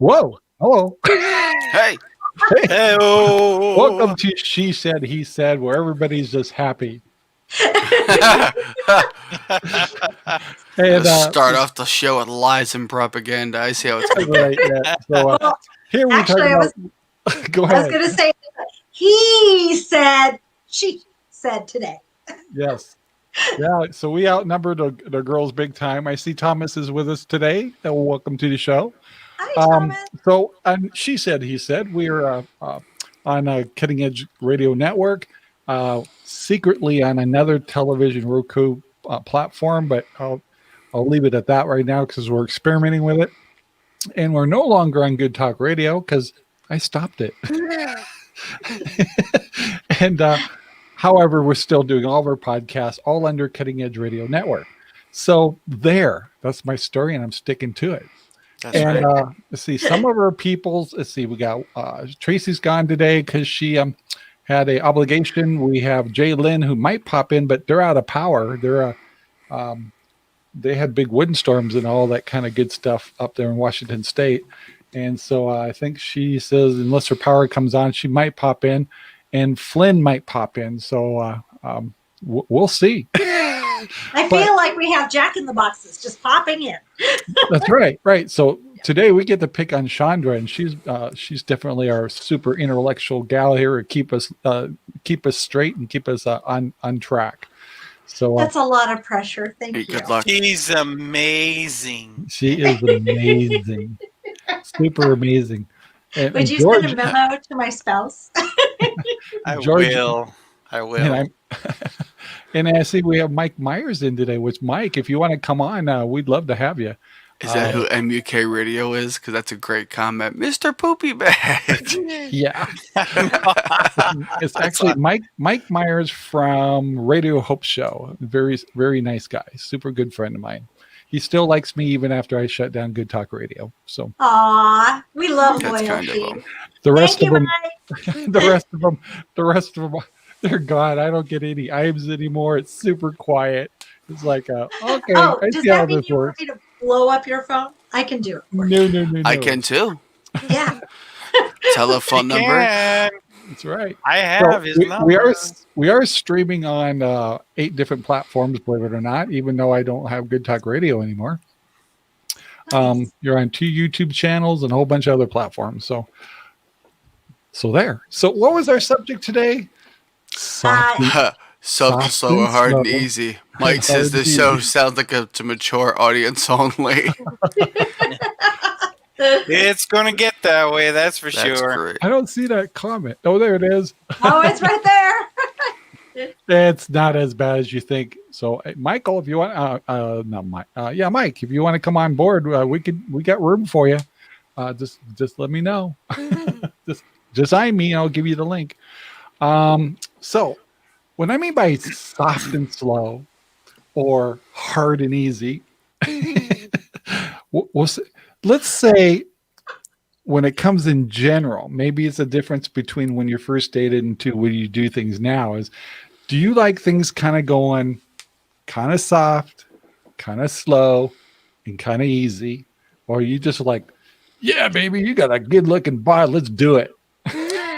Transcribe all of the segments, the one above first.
Whoa. Hello. Hey. Hey. Welcome to She Said, He Said, where everybody's just happy. And, start off the show with lies and propaganda. I see how it's going. Right, yeah. So, here we talk about... Go ahead. I was going to say, he said, she said today. Yes. Yeah, so we outnumbered the girls big time. I see Thomas is with us today. Welcome to the show. Hi, Thomas. So, She Said, He Said, we're on a Cutting Edge Radio Network, secretly on another television Roku platform, but I'll leave it at that right now because we're experimenting with it. And we're no longer on Good Talk Radio because I stopped it. And however, we're still doing all of our podcasts, all under Cutting Edge Radio Network. So that's my story, and I'm sticking to it. That's right. Let's see, some of our people's, we got Tracy's gone today because she had a obligation. We have Jay Lynn who might pop in, but they're out of power. They had big wind storms and all that kind of good stuff up there in Washington State. And so I think she says unless her power comes on, she might pop in, and Flynn might pop in. So we'll see. I feel like we have Jack in the Boxes just popping in. That's right. Right. So today we get to pick on Chandra, and she's definitely our super intellectual gal here to keep us straight and keep us on track. So that's a lot of pressure. Thank you. Good luck. She's amazing. She is amazing. Super amazing. Would you send a memo to my spouse? I will. And I see we have Mike Myers in today, which Mike, if you want to come on, we'd love to have you. Is that who MUK Radio is? Because that's a great comment. Mr. Poopy Bag. Yeah. It's actually Mike Myers from Radio Hope Show. Very, very nice guy. Super good friend of mine. He still likes me even after I shut down Good Talk Radio. So. Aw, we love That's loyalty. kind of the rest Thank of you, them, the rest of them, they're gone. I don't get any IMs anymore. It's super quiet. It's like, okay. Oh, I does see how that mean this you works. want me to blow up your phone? I can do it for you. No. I can too. Yeah. Telephone number. That's right. I have his number. We are streaming on 8 different platforms, believe it or not, even though I don't have Good Talk Radio anymore. Nice. You're on 2 YouTube channels and a whole bunch of other platforms. So there. So what was our subject today? Something slow, hard, and easy. Mike says this show sounds like it's a mature audience only. It's going to get that way, that's for sure. Great. I don't see that comment. Oh, there it is. Oh, it's right there. It's not as bad as you think. So, Michael, if you want, not Mike. Mike, if you want to come on board, we got room for you. Just let me know. just I me, and I'll give you the link. So, what I mean by soft and slow, or hard and easy, let's say when it comes in general, maybe it's a difference between when you're first dated and to when you do things now. Do you like things kind of going kind of soft, kind of slow, and kind of easy? Or are you just like, yeah, baby, you got a good looking body, let's do it?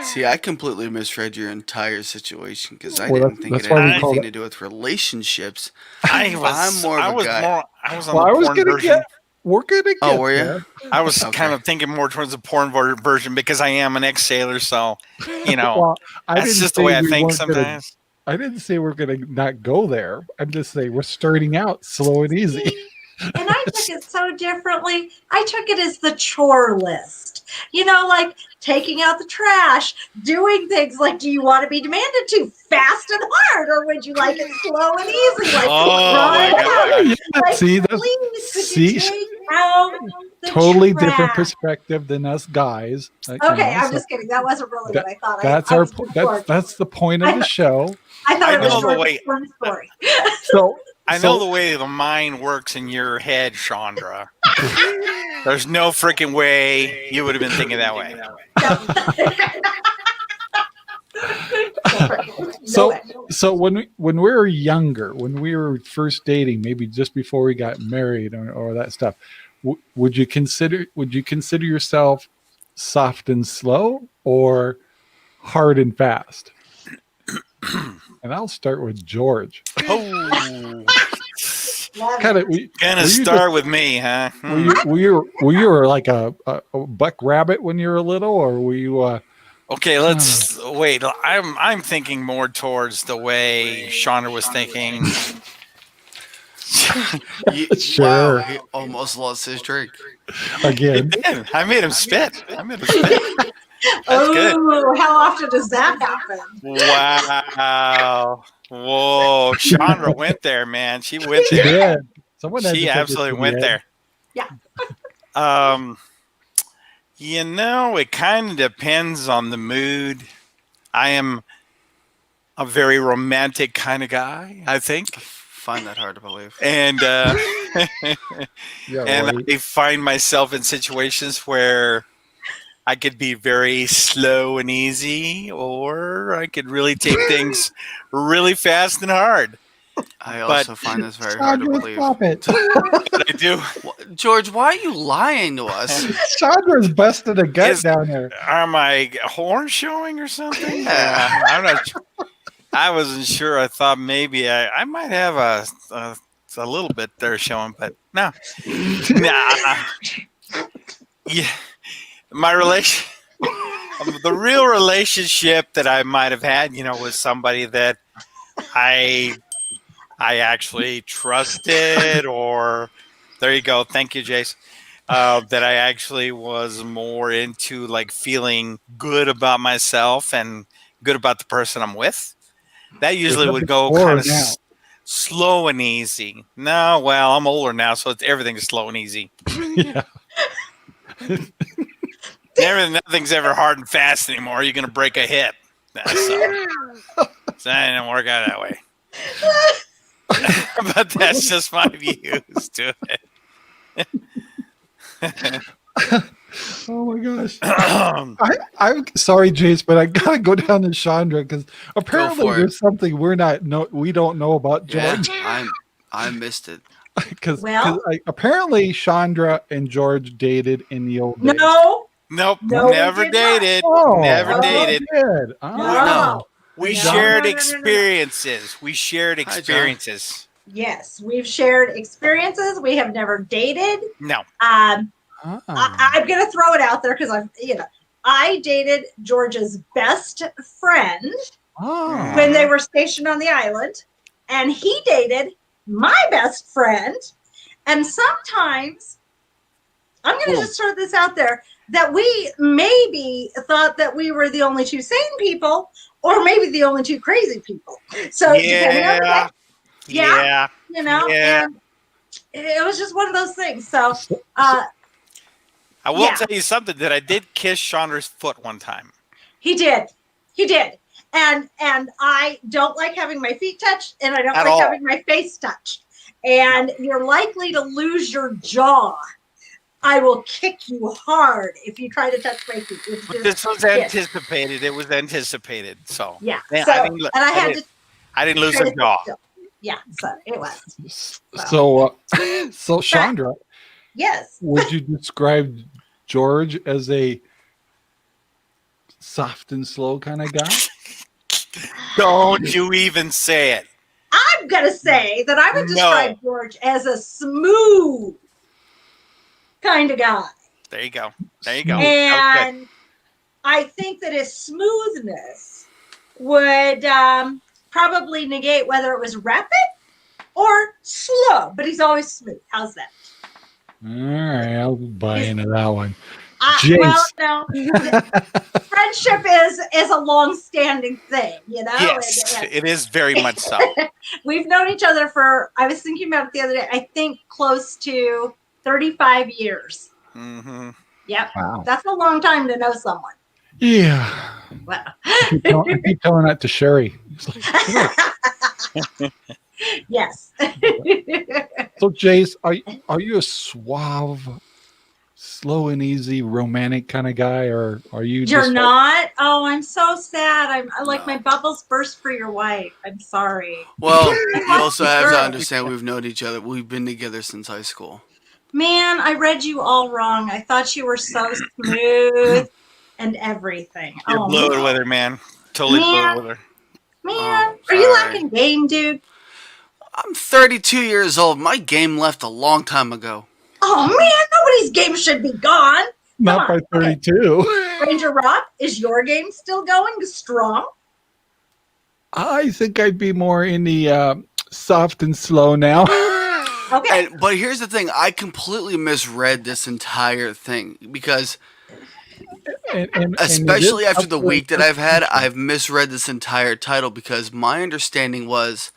See, I completely misread your entire situation because I didn't think it had anything to do with relationships. I were you? I was kind of thinking more towards the porn version because I am an ex-sailor, so, that's just the way I think sometimes. I didn't say we're going to not go there. I'm just saying we're starting out slow and easy. And I took it so differently. I took it as the chore list. Like taking out the trash, doing things like, do you want to be demanded to fast and hard, or would you like it slow and easy? Like, totally different perspective than us guys. I'm just kidding. That wasn't really what I thought. That's the point of the show. I thought it was a fun story. So I know the way the mind works in your head, Chandra. There's no freaking way you would have been thinking that way. So when we were younger, when we were first dating, maybe just before we got married or that stuff, would you consider yourself soft and slow or hard and fast? And I'll start with George. Oh, Kind of. gonna start with me, huh? Were you like a buck rabbit when you were little, or were you? Okay, let's wait. I'm thinking more towards the way Chandra was thinking. Sure. Wow, he almost lost his drink. Again. I made him spit. That's good. Oh, how often does that happen? Wow. Whoa. Chandra went there, man. She went there. Yeah. Someone had to She take it absolutely to the went end. there. Yeah. It kind of depends on the mood. I am a very romantic kind of guy, I think. Find that hard to believe. And Yeah, and right. I find myself in situations where I could be very slow and easy, or I could really take things really fast and hard. I also find this very hard to Chandra, believe. stop it. But I do. George, why are you lying to us? Chandra's busted a gut Is- down there. Are my horns showing or something? Yeah. I'm not. I wasn't sure. I thought maybe I might have a little bit there showing, but no. Nah. Yeah. The real relationship that I might have had, was somebody that I actually trusted, or there you go. Thank you, Jace. That I actually was more into, like, feeling good about myself and good about the person I'm with. That usually would go kind of slow and easy. No, well, I'm older now, so everything's slow and easy. Yeah. Nothing's ever hard and fast anymore. You're gonna break a hip. So that didn't work out that way. But that's just my views to it. Oh my gosh. I'm sorry, Jace, but I gotta go down to Chandra because apparently for it. there's something we don't know about George. Yeah, I missed it. Because Well- apparently Chandra and George dated in the old days. No. Nope, No, we never did not. dated. Oh, Never no. dated. Good. Oh. No. We No, shared no. experiences. We shared Hi, John. experiences. Yes, we've shared experiences. We have never dated. No. I'm Ah. gonna throw it out there because I dated George's best friend Ah. when they were stationed on the island, and he dated my best friend. And sometimes I'm gonna just throw this out there that we maybe thought that we were the only two sane people, or maybe the only two crazy people. So depending on the day, Yeah. Yeah. and it was just one of those things. So I will Yeah. tell you something, that I did kiss Chandra's foot one time. he did, and I don't like having my feet touched, and I don't At like all. having my face touched, and you're likely to lose your jaw. I will kick you hard if you try to touch my feet. It's But just- this was yes. anticipated. It was anticipated. So Yeah. Yeah, So, I didn't- and I I had didn't- to I didn't lose try a to jaw. sit still. Yeah. So it was. So Chandra, Yes. would you describe George as a soft and slow kind of guy? Don't you even say it. I'm gonna say that I would No. describe George as a smooth kind of guy. There you go. There you go. And I think that his smoothness would probably negate whether it was rapid or slow, but he's always smooth. How's that? All right, I'll buy into that one. Well, no. Friendship is a long-standing thing, Yes, and it is very much so. we've known each other for, I was thinking about it the other day, I think close to 35 years. Hmm. Yep. Wow. That's a long time to know someone. Yeah. Well, I keep telling that to Sherry. It's like, "Sure." yes. So, Jace, are you a suave, slow and easy, romantic kind of guy, or are you? You're just not? Oh, I'm so sad. I like No. my bubbles burst for your wife. I'm sorry. Well, you also have to Sure. understand we've known each other. We've been together since high school. Man, I read you all wrong. I thought you were so smooth and everything. You're Oh, blew it man. with her, man. Totally blew it with her. Man, are you Sorry. lacking game, dude? I'm 32 years old. My game left a long time ago. Oh, man, nobody's game should be gone. Not by 32. Okay. Ranger Rob, is your game still going strong? I think I'd be more in the soft and slow now. Okay. But here's the thing. I completely misread this entire thing because especially after the week that I've had, I've misread this entire title because my understanding was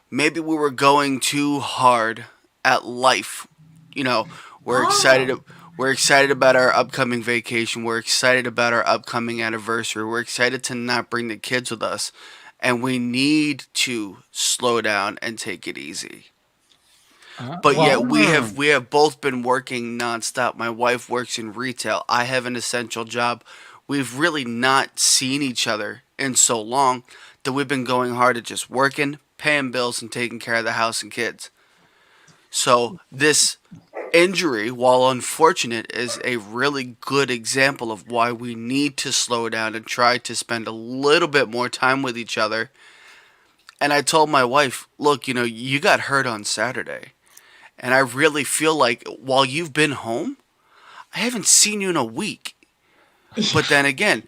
maybe we were going too hard at life. You know, we're excited about our upcoming vacation. We're excited about our upcoming anniversary. We're excited to not bring the kids with us. And we need to slow down and take it easy. But yet we have both been working nonstop. My wife works in retail. I have an essential job. We've really not seen each other in so long that we've been going hard at just working, paying bills, and taking care of the house and kids. So this injury, while unfortunate, is a really good example of why we need to slow down and try to spend a little bit more time with each other. And I told my wife, look, you got hurt on Saturday. And I really feel like while you've been home, I haven't seen you in a week. But then again,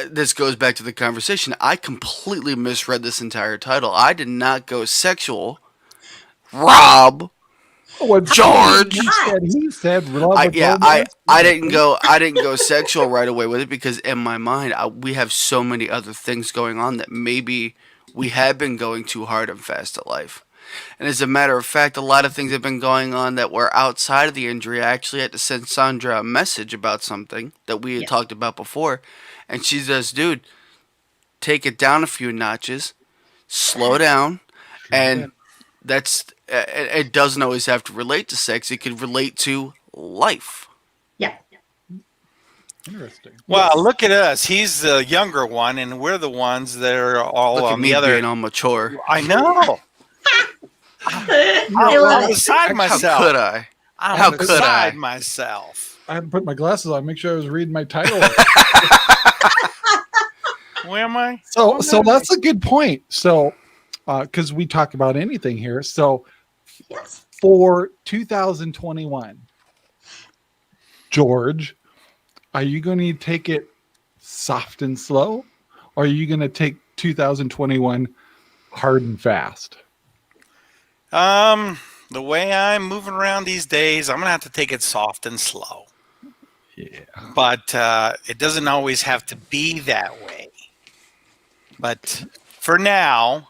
this goes back to the conversation. I completely misread this entire title. I did not go sexual. Rob. George. He said I didn't go sexual right away with it because in my mind we have so many other things going on that maybe we have been going too hard and fast at life. And as a matter of fact, a lot of things have been going on that were outside of the injury. I actually had to send Chandra a message about something that we had talked about before. And she says, dude, take it down a few notches, slow down. And it doesn't always have to relate to sex. It could relate to life. Yeah. Interesting. Well, look at us. He's the younger one, and we're the ones that are all Look on at me the other. being all mature. I know. I love I'm it. beside myself. How could I? I'm beside myself. I had to put my glasses on, make sure I was reading my title. Where am I? So that's a good point. So, because we talk about anything here. So, for 2021, George, are you going to take it soft and slow, or are you going to take 2021 hard and fast? The way I'm moving around these days, I'm gonna have to take it soft and slow. Yeah. But it doesn't always have to be that way. But for now,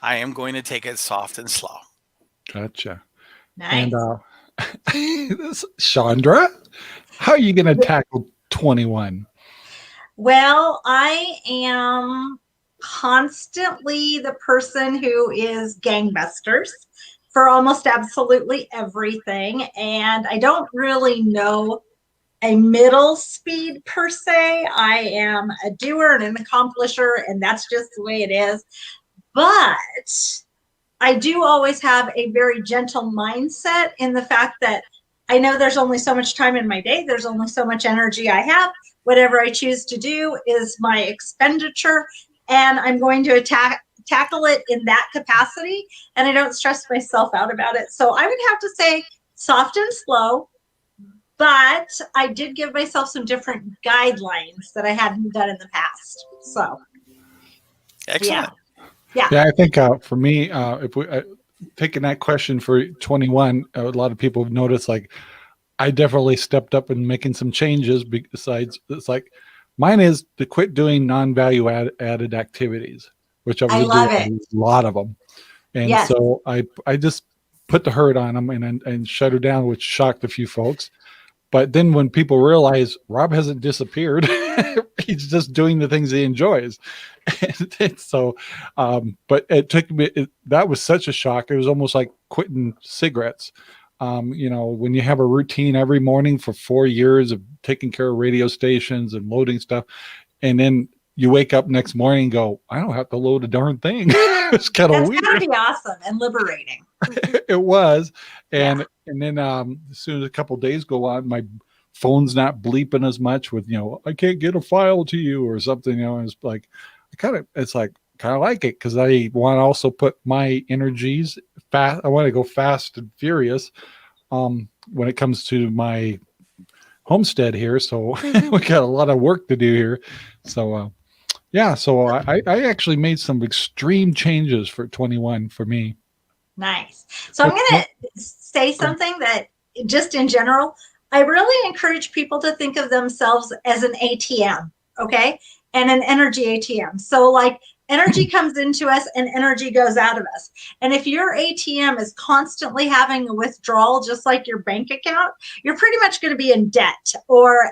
I am going to take it soft and slow. Gotcha. Nice. And Chandra, how are you going to tackle 21? Well, I am constantly the person who is gangbusters for almost absolutely everything. And I don't really know a middle speed per se. I am a doer and an accomplisher, and that's just the way it is. But I do always have a very gentle mindset in the fact that I know there's only so much time in my day. There's only so much energy I have. Whatever I choose to do is my expenditure, and I'm going to tackle it in that capacity, and I don't stress myself out about it. So I would have to say soft and slow, but I did give myself some different guidelines that I hadn't done in the past. So excellent. Yeah. I think for me, if we taking that question for 21, a lot of people have noticed, like, I definitely stepped up and making some changes. Besides, it's like mine is to quit doing non-value added activities, which I was doing a lot of them. And so I just put the hurt on them and shut her down, which shocked a few folks. But then when people realize Rob hasn't disappeared, he's just doing the things he enjoys. And so, but it took me, that was such a shock. It was almost like quitting cigarettes. When you have a routine every morning for 4 years of taking care of radio stations and loading stuff, and then you wake up next morning and go, I don't have to load a darn thing. It's kind of That's weird. gotta be awesome and liberating. It was. And then as soon as a couple of days go on, my phone's not bleeping as much with, I can't get a file to you or something, and it's like, kind of like it because I want to also put my energies fast. I want to go fast and furious when it comes to my homestead here. So we got a lot of work to do here. So, so I actually made some extreme changes for 21 for me. Nice. So I'm going to say something that just in general, I really encourage people to think of themselves as an ATM, okay? And an energy ATM. So like energy comes into us and energy goes out of us. And if your ATM is constantly having a withdrawal, just like your bank account, you're pretty much going to be in debt or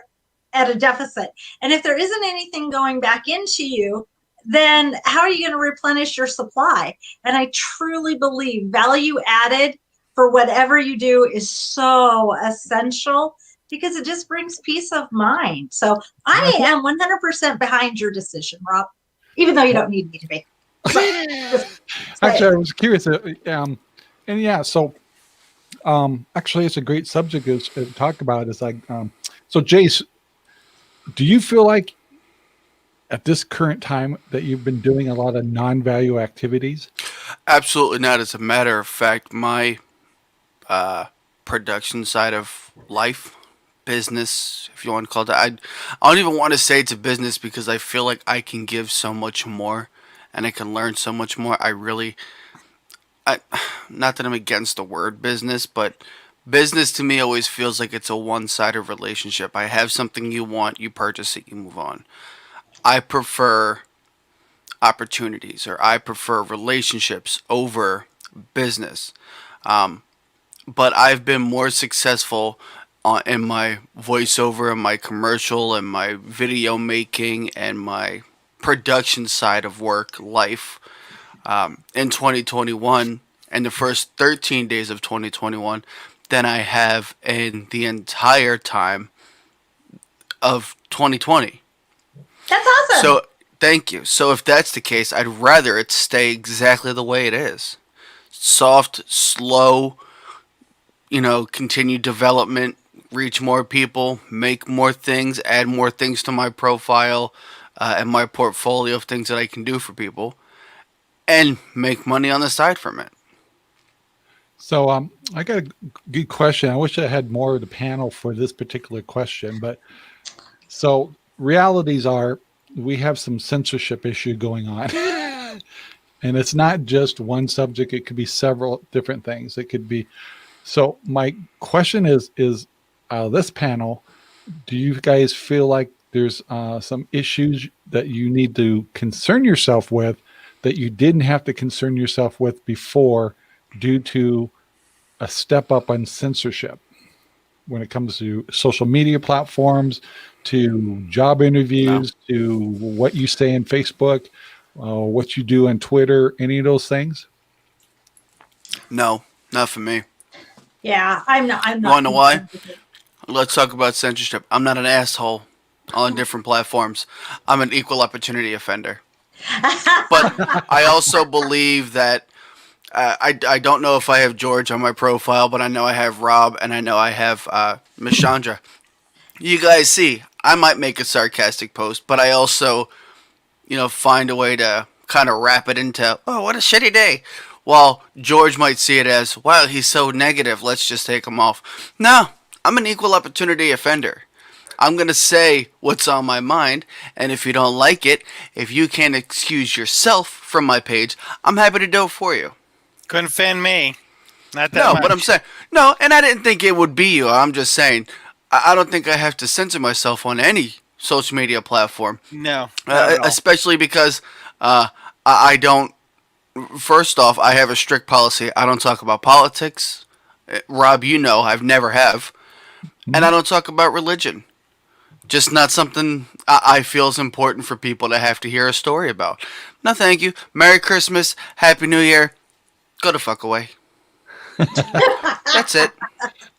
at a deficit. And if there isn't anything going back into you, then how are you going to replenish your supply? And I truly believe value added for whatever you do is so essential because it just brings peace of mind. So I am 100% behind your decision, Rob, even though you don't need me to be. Actually, I was curious. So actually, it's a great subject to talk about. It's like, so Jace, do you feel like at this current time that you've been doing a lot of non-value activities? Absolutely not. As a matter of fact, my production side of life, business, if you want to call it that, I don't even want to say it's a business because I feel like I can give so much more and I can learn so much more. Not that I'm against the word business, but business to me always feels like it's a one-sided relationship. I have something you want, you purchase it, you move on. I prefer opportunities, or I prefer relationships over business. But I've been more successful in my voiceover and my commercial and my video making and my production side of work life in 2021 and the first 13 days of 2021 than I have in the entire time of 2020. That's awesome. So, thank you. So, if that's the case, I'd rather it stay exactly the way it is. Soft, slow, continued development, reach more people, make more things, add more things to my profile and my portfolio of things that I can do for people, and make money on the side from it. So I got a good question. I wish I had more of the panel for this particular question, but so realities are we have some censorship issue going on. And it's not just one subject. It could be several different things. It could be. So my question is this panel, do you guys feel like there's some issues that you need to concern yourself with that you didn't have to concern yourself with before due to a step up on censorship when it comes to social media platforms, to job interviews, to what you say in Facebook, what you do on Twitter, any of those things? No, not for me. Yeah, I'm not. You want to know why? Let's talk about censorship. I'm not an asshole on different platforms. I'm an equal opportunity offender. But I also believe that I don't know if I have George on my profile, but I know I have Rob and I know I have Miss Chandra. You guys see, I might make a sarcastic post, but I also, find a way to kind of wrap it into, oh, what a shitty day. While George might see it as, wow, he's so negative, let's just take him off. No, I'm an equal opportunity offender. I'm going to say what's on my mind, and if you don't like it, if you can't excuse yourself from my page, I'm happy to do it for you. Couldn't offend me. Not that much. But I'm saying, no, and I didn't think it would be you. I'm just saying, I don't think I have to censor myself on any social media platform. No. Especially because I don't, first off, I have a strict policy. I don't talk about politics. Rob, I've never have. And I don't talk about religion. Just not something I feel is important for people to have to hear a story about. No, thank you. Merry Christmas. Happy New Year. Go the fuck away. That's it.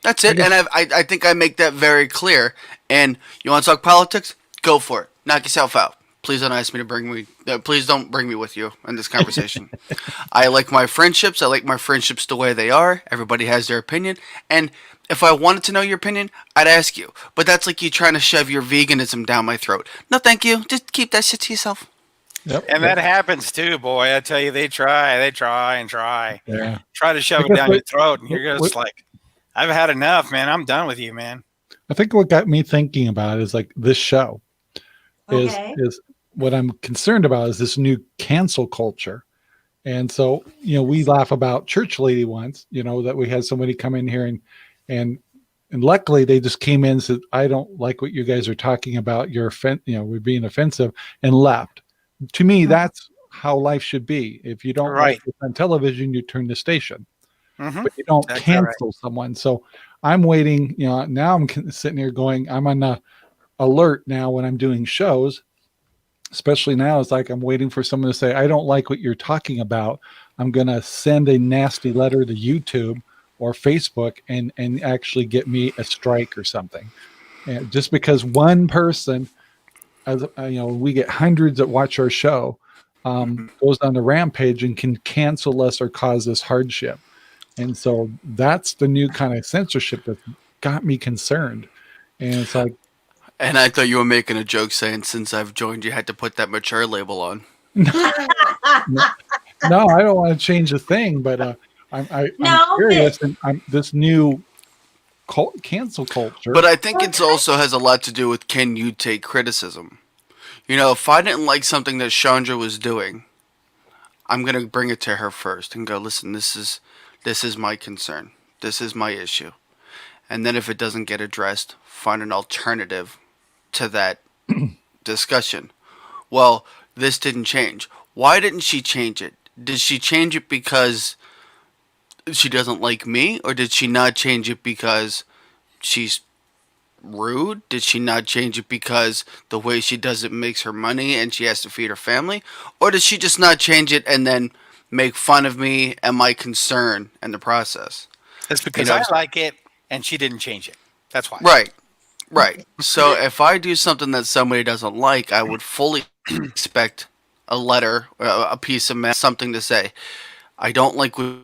That's it. And I think I make that very clear. And you want to talk politics? Go for it. Knock yourself out. Please don't ask me to bring me. Please don't bring me with you in this conversation. I like my friendships. I like my friendships the way they are. Everybody has their opinion, and if I wanted to know your opinion, I'd ask you. But that's like you trying to shove your veganism down my throat. No, thank you. Just keep that shit to yourself. Yep. And that happens too, boy. I tell you, they try and try. Yeah. Try to shove it down your throat, and you're just like, I've had enough, man. I'm done with you, man. I think what got me thinking about is like this show Okay. is what I'm concerned about is this new cancel culture. And so, we laugh about church lady once, that we had somebody come in here and luckily they just came in and said, I don't like what you guys are talking about. We're being offensive, and left. To me, that's how life should be. If you don't like it on television, you turn the station, but you don't cancel someone. So I'm waiting, now I'm sitting here going, I'm on the alert now when I'm doing shows, especially now. It's like I'm waiting for someone to say, I don't like what you're talking about. I'm going to send a nasty letter to YouTube or Facebook and actually get me a strike or something. And just because one person, as we get hundreds that watch our show, goes on the rampage and can cancel us or cause us hardship. And so that's the new kind of censorship that got me concerned. And it's like, and I thought you were making a joke saying since I've joined, you had to put that mature label on. No, I don't want to change a thing, but I'm curious. And this new cancel culture. But I think it also has a lot to do with, can you take criticism? If I didn't like something that Chandra was doing, I'm going to bring it to her first and go, listen, this is my concern. This is my issue. And then if it doesn't get addressed, find an alternative to that discussion. Well, this didn't change. Why didn't she change it? Did she change it because she doesn't like me? Or did she not change it because she's rude? Did she not change it because the way she does it makes her money and she has to feed her family? Or did she just not change it and then make fun of me and my concern in the process? That's because I like it and she didn't change it. That's why. Right. So if I do something that somebody doesn't like, I would fully expect a letter, a piece of mail, something to say, I don't like what,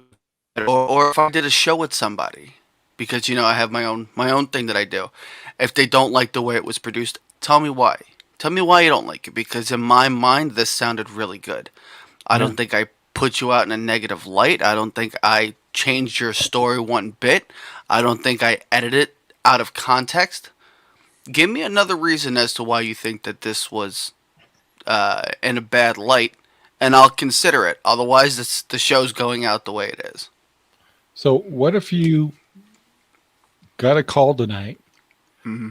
or if I did a show with somebody, because I have my own thing that I do. If they don't like the way it was produced, tell me why. Tell me why you don't like it, because in my mind this sounded really good. I don't think I put you out in a negative light. I don't think I changed your story one bit. I don't think I edited it out of context. Give me another reason as to why you think that this was in a bad light, and I'll consider it. Otherwise, the show's going out the way it is. So what if you got a call tonight? Mm-hmm.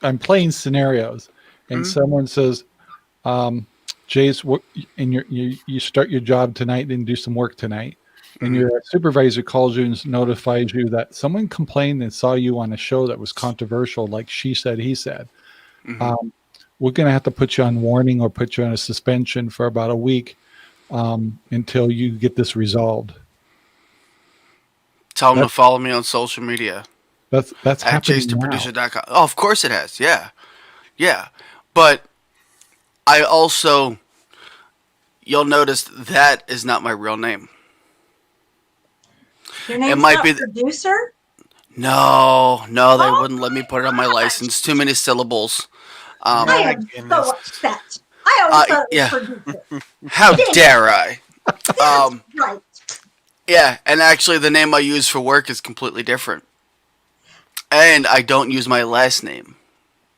I'm playing scenarios, and someone says, Jace, and you start your job tonight and do some work tonight. And your supervisor calls you and notifies you that someone complained and saw you on a show that was controversial, like She Said, He Said. We're going to have to put you on warning or put you on a suspension for about a week until you get this resolved. Tell them to follow me on social media. That's at happening now. JaceTheProducer.com. Oh, of course it has. Yeah. But I also, you'll notice that is not my real name. Your name's might not be producer? No, they wouldn't let me put it on my license. Too many syllables. I am so upset. I always thought it was producer. How dare I? Right. Yeah, and actually the name I use for work is completely different. And I don't use my last name.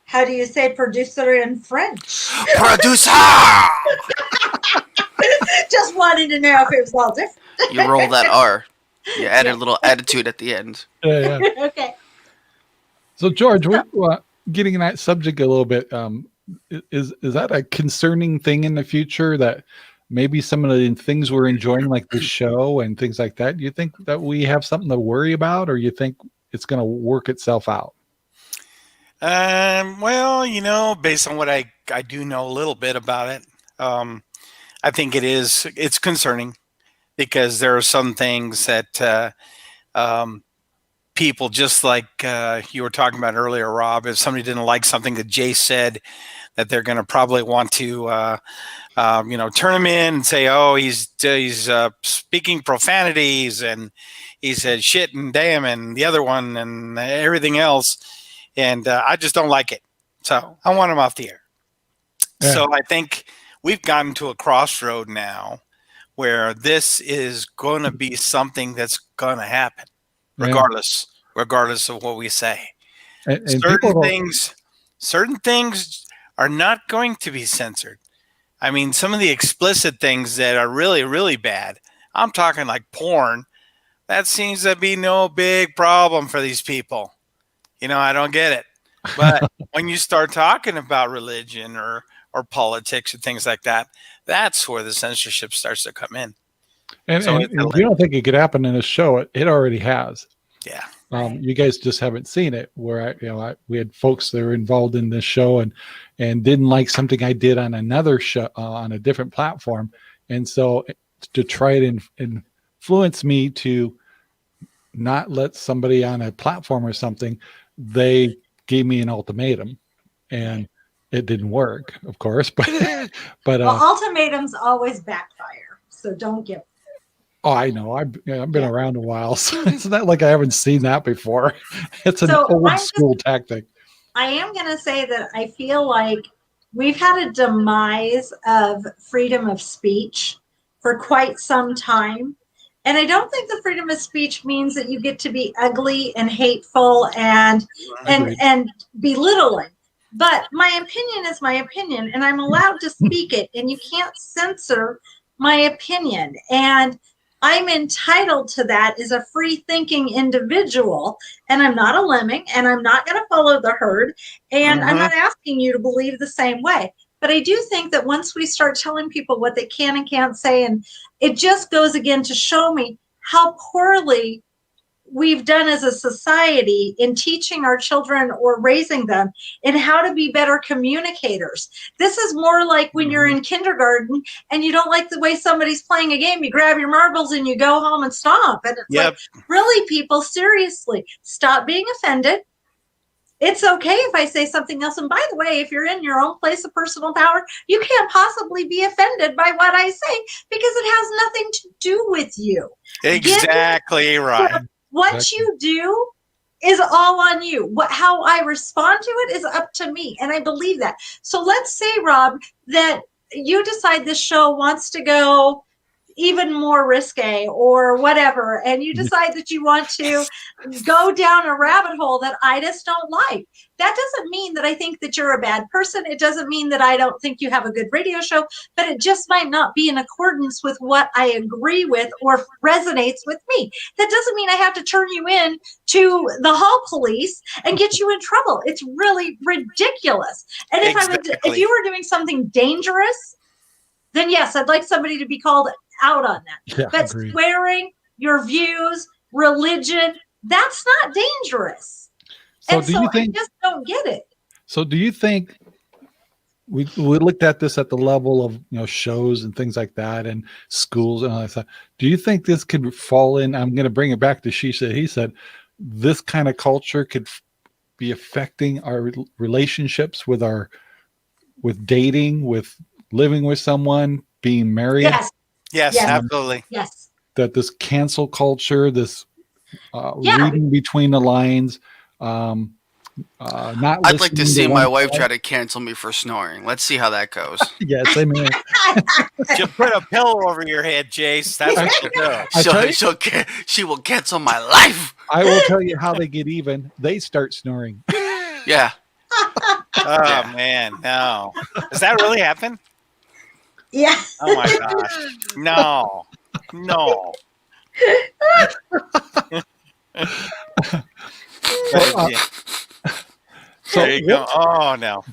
How do you say producer in French? Producer! Just wanted to know if it was all different. You roll that R. You add a little attitude at the end. Yeah. Okay. So, George, we're getting in that subject a little bit. Is that a concerning thing in the future, that maybe some of the things we're enjoying, like the show and things like that, you think that we have something to worry about, or you think it's going to work itself out? Well, based on what I do know a little bit about it, I think it's concerning, because there are some things that people, just like you were talking about earlier, Rob. If somebody didn't like something that Jay said, that they're going to probably want to, turn him in and say, "Oh, he's speaking profanities, and he said shit and damn and the other one and everything else," and I just don't like it. So I want him off the air. Yeah. So I think we've gotten to a crossroad now where this is going to be something that's going to happen, regardless of what we say. And certain things are not going to be censored. I mean, some of the explicit things that are really, really bad, I'm talking like porn, that seems to be no big problem for these people. I don't get it. But when you start talking about religion or politics and things like that, that's where the censorship starts to come in. And So if you don't think it could happen in a show, it already has. Yeah. You guys just haven't seen it. Where we had folks that were involved in this show and didn't like something I did on another show on a different platform, and so to try to influence me to not let somebody on a platform or something, they gave me an ultimatum, and it didn't work, of course. But well, ultimatums always backfire, so don't give. Oh, I know. I've been around a while, so it's not like I haven't seen that before. It's an old school tactic. I am going to say that I feel like we've had a demise of freedom of speech for quite some time. And I don't think the freedom of speech means that you get to be ugly and hateful and belittling. But my opinion is my opinion, and I'm allowed to speak it, and you can't censor my opinion. And I'm entitled to that as a free thinking individual, and I'm not a lemming, and I'm not going to follow the herd, and I'm not asking you to believe the same way. But I do think that once we start telling people what they can and can't say, and it just goes again to show me how poorly we've done as a society in teaching our children or raising them in how to be better communicators. This is more like when you're in kindergarten and you don't like the way somebody's playing a game, you grab your marbles and you go home and stomp. And it's like, really, people, seriously, stop being offended. It's okay if I say something else. And by the way, if you're in your own place of personal power, you can't possibly be offended by what I say because it has nothing to do with you. Exactly right. What you do is all on you. How I respond to it is up to me. And I believe that. So let's say, Rob, that you decide this show wants to go even more risque or whatever, and you decide that you want to go down a rabbit hole that I just don't like. That doesn't mean that I think that you're a bad person. It doesn't mean that I don't think you have a good radio show, but it just might not be in accordance with what I agree with or resonates with me. That doesn't mean I have to turn you in to the hall police and get you in trouble. It's really ridiculous. And if you were doing something dangerous, then yes, I'd like somebody to be called out on that. Yeah, but agreed. Swearing, your views, religion, that's not dangerous. So and do so you think, I just don't get it. So do you think we looked at this at the level of shows and things like that and schools and all that stuff? Do you think this could fall in? I'm going to bring it back to she said, he said. This kind of culture could be affecting our relationships with dating, with living with someone, being married. Yes, absolutely. Yes. That this cancel culture, this reading between the lines, not. I'd like to see my wife try to cancel me for snoring. Let's see how that goes. Yes, amen. She'll put a pillow over your head, Jace. That's what she'll do. She will cancel my life. I will tell you how they get even. They start snoring. Yeah. Oh man, no. Does that really happen? Yeah. Oh my gosh. No. So there you go. Oh no.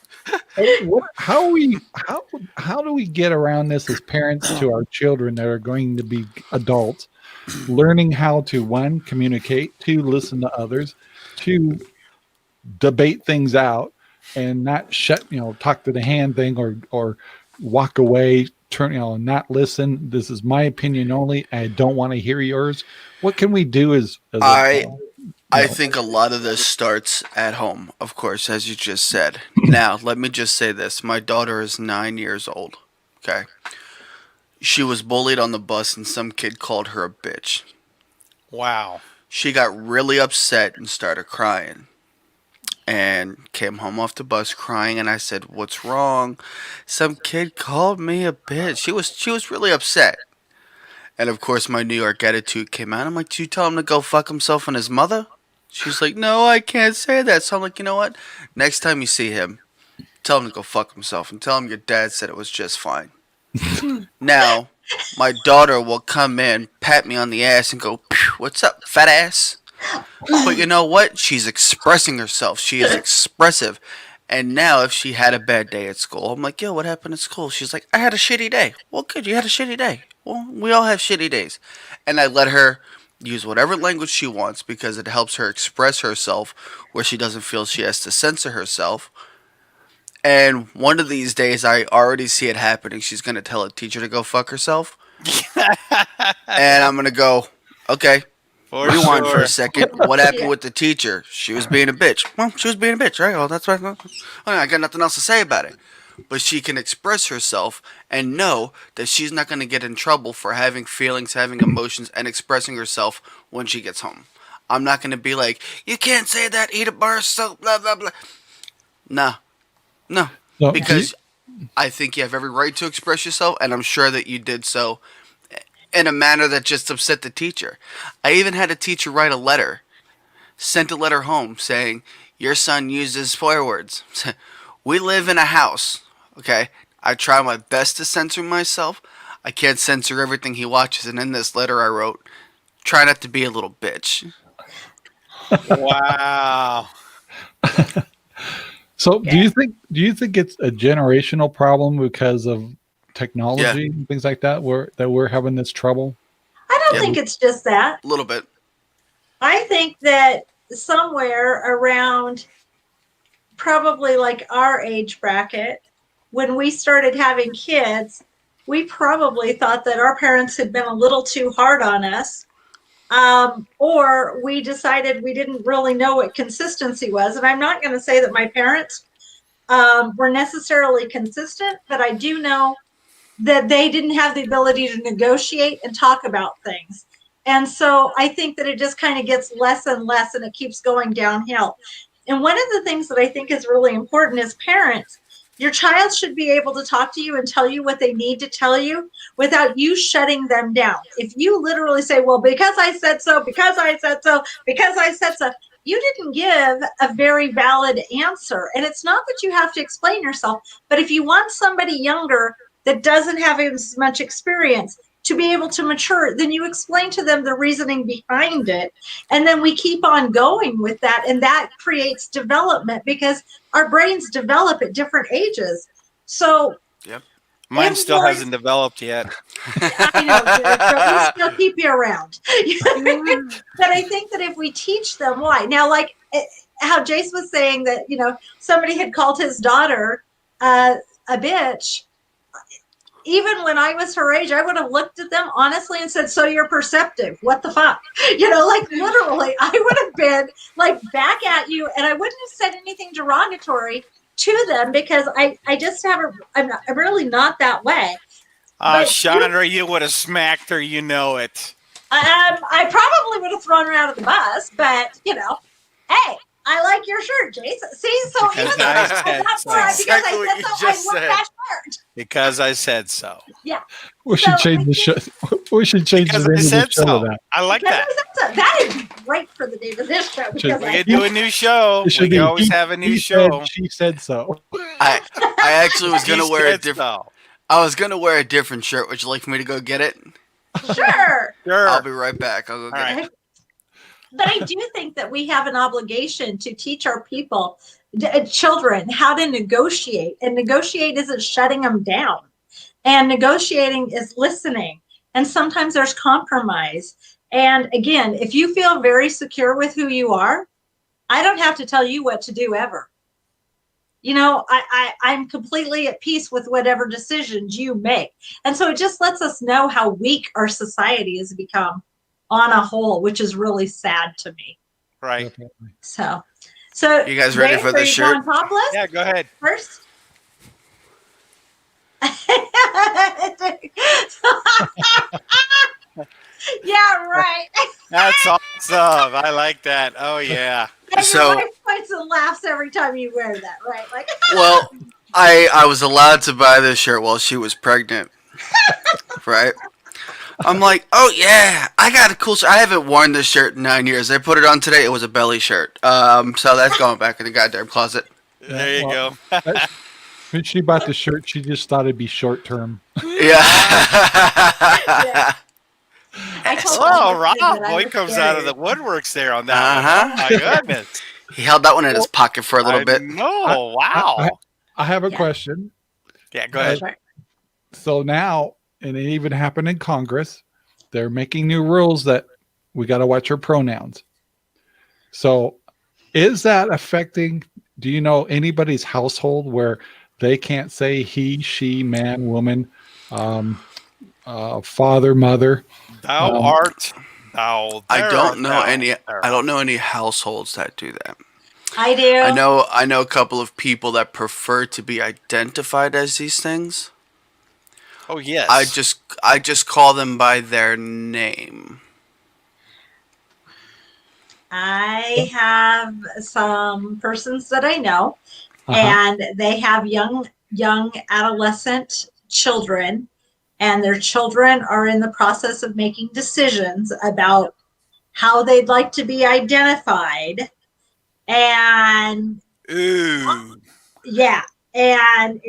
How do we get around this as parents to our children that are going to be adults, learning how to, one, communicate, two, listen to others, two, debate things out, and not talk to the hand thing or walk away, turn, not listen. This is my opinion only. I don't want to hear yours. What can we do as I think a lot of this starts at home, of course, as you just said. Now, let me just say this. My daughter is 9 years old. Okay. She was bullied on the bus and some kid called her a bitch. Wow. She got really upset and started crying. And came home off the bus crying, and I said, "What's wrong?" "Some kid called me a bitch." She was really upset. And of course my New York attitude came out. I'm like, "Did you tell him to go fuck himself and his mother?" She's like, "No, I can't say that." So I'm like, "You know what? Next time you see him, tell him to go fuck himself and tell him your dad said it was just fine." Now, my daughter will come in, pat me on the ass, and go, "Phew, what's up, fat ass?" But you know what? She's expressing herself. She is expressive. And now, if she had a bad day at school, I'm like, "Yo, what happened at school?" She's like, "I had a shitty day." "Well, good, you had a shitty day." "Well, we all have shitty days." And I let her use whatever language she wants because it helps her express herself where she doesn't feel she has to censor herself. And one of these days, I already see it happening. She's going to tell a teacher to go fuck herself. And I'm going to go, "Okay, For rewind for sure. a second. What happened Yeah. with the teacher?" "She was being a bitch." "Well, she was being a bitch, right? Well, that's right. I got nothing else to say about it." But she can express herself and know that she's not going to get in trouble for having feelings, having emotions, and expressing herself when she gets home. I'm not going to be like, "You can't say that, eat a bar of soap, blah, blah, blah." No, no. So, Because I think you have every right to express yourself, and I'm sure that you did so in a manner that just upset the teacher. I even had a teacher write a letter, sent a letter home saying, "Your son uses swear words." We live in a house, okay? I try my best to censor myself. I can't censor everything he watches, and in this letter I wrote, "Try not to be a little bitch." Wow. so do you think it's a generational problem because of technology and things like that we're having this trouble? I don't Yep. think it's just that. A little bit. I think that somewhere around probably like our age bracket, when we started having kids, we probably thought that our parents had been a little too hard on us. Or we decided we didn't really know what consistency was. And I'm not going to say that my parents were necessarily consistent, but I do know that they didn't have the ability to negotiate and talk about things. And so I think that it just kind of gets less and less and it keeps going downhill. And one of the things that I think is really important as parents, your child should be able to talk to you and tell you what they need to tell you without you shutting them down. If you literally say, "Well, because I said so, because I said so, because I said so," you didn't give a very valid answer. And it's not that you have to explain yourself, but if you want somebody younger that doesn't have as much experience to be able to mature, then you explain to them the reasoning behind it. And then we keep on going with that. And that creates development because our brains develop at different ages. So Yep. Mine still hasn't developed yet. I know, but we still keep you around. But I think that if we teach them why. Now, like how Jace was saying that, somebody had called his daughter a bitch. Even when I was her age, I would have looked at them honestly and said, "So you're perceptive. What the fuck?" Like literally, I would have been like back at you and I wouldn't have said anything derogatory to them because I just I'm really not that way. Chandra, you would have smacked her, you know it. I probably would have thrown her out of the bus, but hey, I like your shirt, Jason. See, so Because even I said so. Exactly what you just I love said. that shirt. Because I said so. Yeah. We should change the show. We should change Because the I name of the said show so. to that. I like that. That is great for the name of this show. Because We could do a new show. It should We be could always have a new show. She said so. I actually was He gonna wear a said different. so. I was gonna wear a different shirt. Would you like for me to go get it? Sure. Sure. I'll be right back. I'll go get All it. right. But I do think that we have an obligation to teach our people, children, how to negotiate. And negotiate isn't shutting them down. And negotiating is listening. And sometimes there's compromise. And again, if you feel very secure with who you are, I don't have to tell you what to do ever. I'm completely at peace with whatever decisions you make. And so it just lets us know how weak our society has become on a whole, which is really sad to me. Right. Definitely. So You guys ready for Dave, the are you shirt? going topless Yeah, go ahead. first? Yeah, right. That's awesome. I like that. Oh yeah. And your So, wife points and laughs every time you wear that, right? Like, well, I was allowed to buy this shirt while she was pregnant, right? I'm like, oh yeah, I got a cool shirt. I haven't worn this shirt in 9 years. I put it on today. It was a belly shirt. So that's going back in the goddamn closet. There you well, go. When she bought the shirt, she just thought it'd be short term. Yeah. I told Oh, my husband that Rob, I boy was comes out of the scared. woodworks there on that one. Oh my goodness. He held that one in his pocket for a little I bit. know. Wow. I have a Yeah. question. Yeah, go ahead. Right. So now, and it even happened in Congress, they're making new rules that we got to watch our pronouns. So is that affecting, do you know anybody's household where they can't say he, she, man, woman, father, mother? Thou art thou. I there don't art know thou. any. There I don't know any households that do that. I do. I know a couple of people that prefer to be identified as these things. Oh yes. I just call them by their name. I have some persons that I know, Uh-huh. and they have young adolescent children, and their children are in the process of making decisions about how they'd like to be identified. And Ooh. yeah, and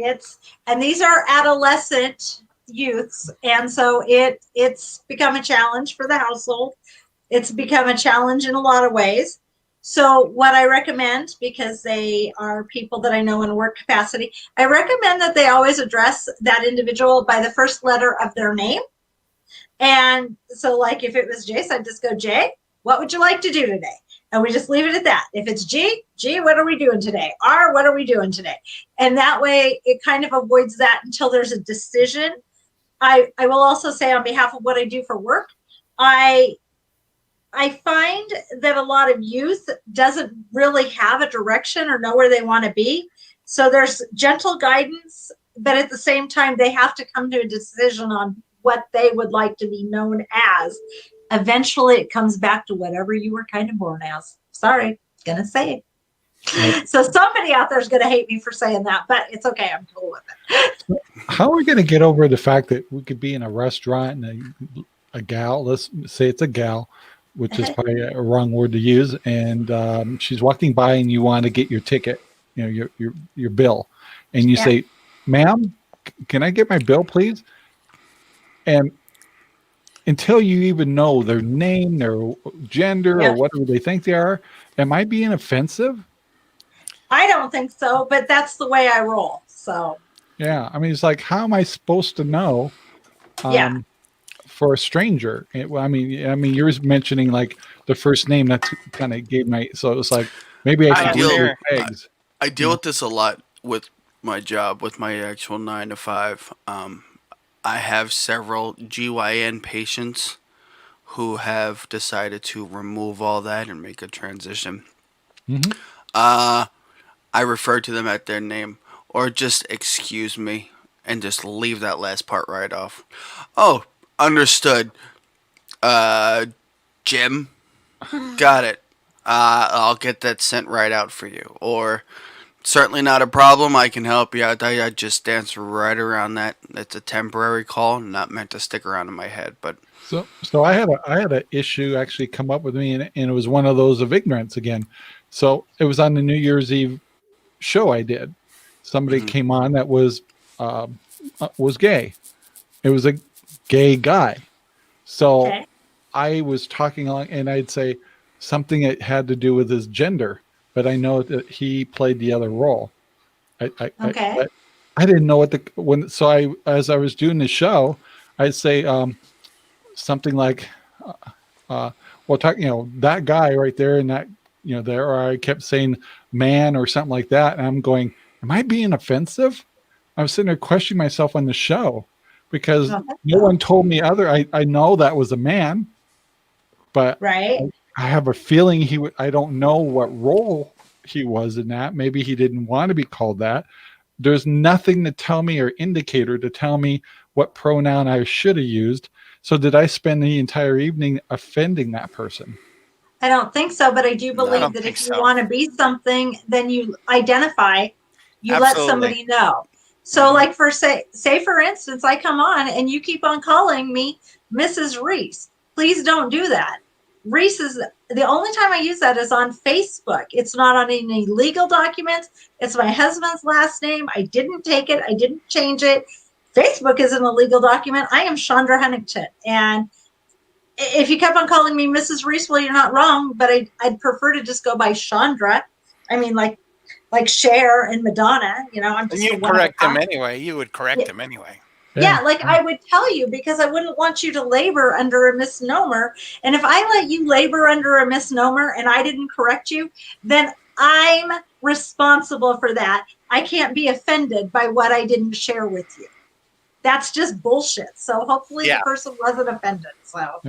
these are adolescent youths, and so it's become a challenge for the household. It's become a challenge in a lot of ways. So what I recommend, because they are people that I know in a work capacity, I recommend that they always address that individual by the first letter of their name. And so, like, if it was Jace, I'd just go, Jay, what would you like to do today? And we just leave it at that. If it's G, what are we doing today? R, what are we doing today? And that way it kind of avoids that until there's a decision. I will also say, on behalf of what I do for work, I find that a lot of youth doesn't really have a direction or know where they want to be. So there's gentle guidance, but at the same time, they have to come to a decision on what they would like to be known as. Eventually, it comes back to whatever you were kind of born as. Sorry, gonna say it. So somebody out there is gonna hate me for saying that, but it's okay. I'm cool with it. How are we going to get over the fact that we could be in a restaurant and a gal, let's say it's a gal, which is probably a wrong word to use, and she's walking by and you want to get your ticket, your bill, and you say, ma'am, can I get my bill, please? And until you even know their name, their gender, or whatever they think they are, am I being offensive? I don't think so, but that's the way I roll. So yeah, I mean, it's like, how am I supposed to know? For a stranger, I mean, you're mentioning like the first name. That's kind of gave my. So it was like maybe I should read your tags. I deal with this a lot with my job, with my actual 9 to 5. I have several GYN patients who have decided to remove all that and make a transition. Mm-hmm. I refer to them at their name, or just excuse me, and just leave that last part right off. Oh, understood. Jim, got it. I'll get that sent right out for you. Or, certainly not a problem. I can help you out. I just dance right around that. It's a temporary call, not meant to stick around in my head. But so I had an issue actually come up with me, and it was one of those of ignorance again. So it was on the New Year's Eve show I did. Somebody came on that was gay. It was a gay guy. So I was talking along, and I'd say something that had to do with his gender, but I know that he played the other role. I didn't know as I was doing the show, I'd say something like, that guy right there, and that, there, or I kept saying man or something like that, and I'm going, am I being offensive? I was sitting there questioning myself on the show because no one told me I know that was a man, but I have a feeling he would. I don't know what role he was in that. Maybe he didn't want to be called that. There's nothing to tell me or indicator to tell me what pronoun I should have used. So did I spend the entire evening offending that person? I don't think so, but I do No, I believe don't that think if so. you want to be something, then you identify, you let Absolutely. somebody know. So Mhm. like say for instance, I come on and you keep on calling me Mrs. Reece. Please don't do that. Reece is the only time I use that is on Facebook. It's not on any legal documents. It's my husband's last name. I didn't take it. I didn't change it. Facebook isn't a legal document. I am Chandra Huntington. And if you kept on calling me Mrs. Reece, well, you're not wrong, but I'd prefer to just go by Chandra. I mean, like Cher and Madonna, I'm And just you'd one of a correct him kind. anyway. You would correct him anyway. Yeah, like I would tell you because I wouldn't want you to labor under a misnomer. And if I let you labor under a misnomer and I didn't correct you, then I'm responsible for that. I can't be offended by what I didn't share with you. That's just bullshit. So hopefully the person wasn't offended. So,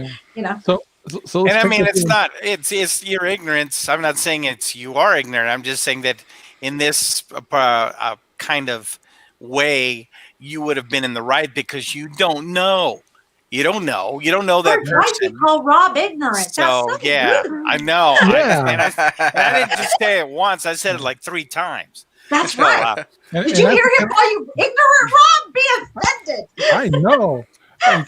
So let's And I take mean, this it's in. not, it's your ignorance. I'm not saying you are ignorant. I'm just saying that in this kind of way, you would have been in the right because you don't know. You don't know. You don't know that George, why'd you person. call Rob ignorant? That's So so yeah, rude. I know. Yeah. And I didn't just say it once. I said it like 3 times. That's So, right. And Did you that's hear him call you ignorant, Rob? Be offended. I know. And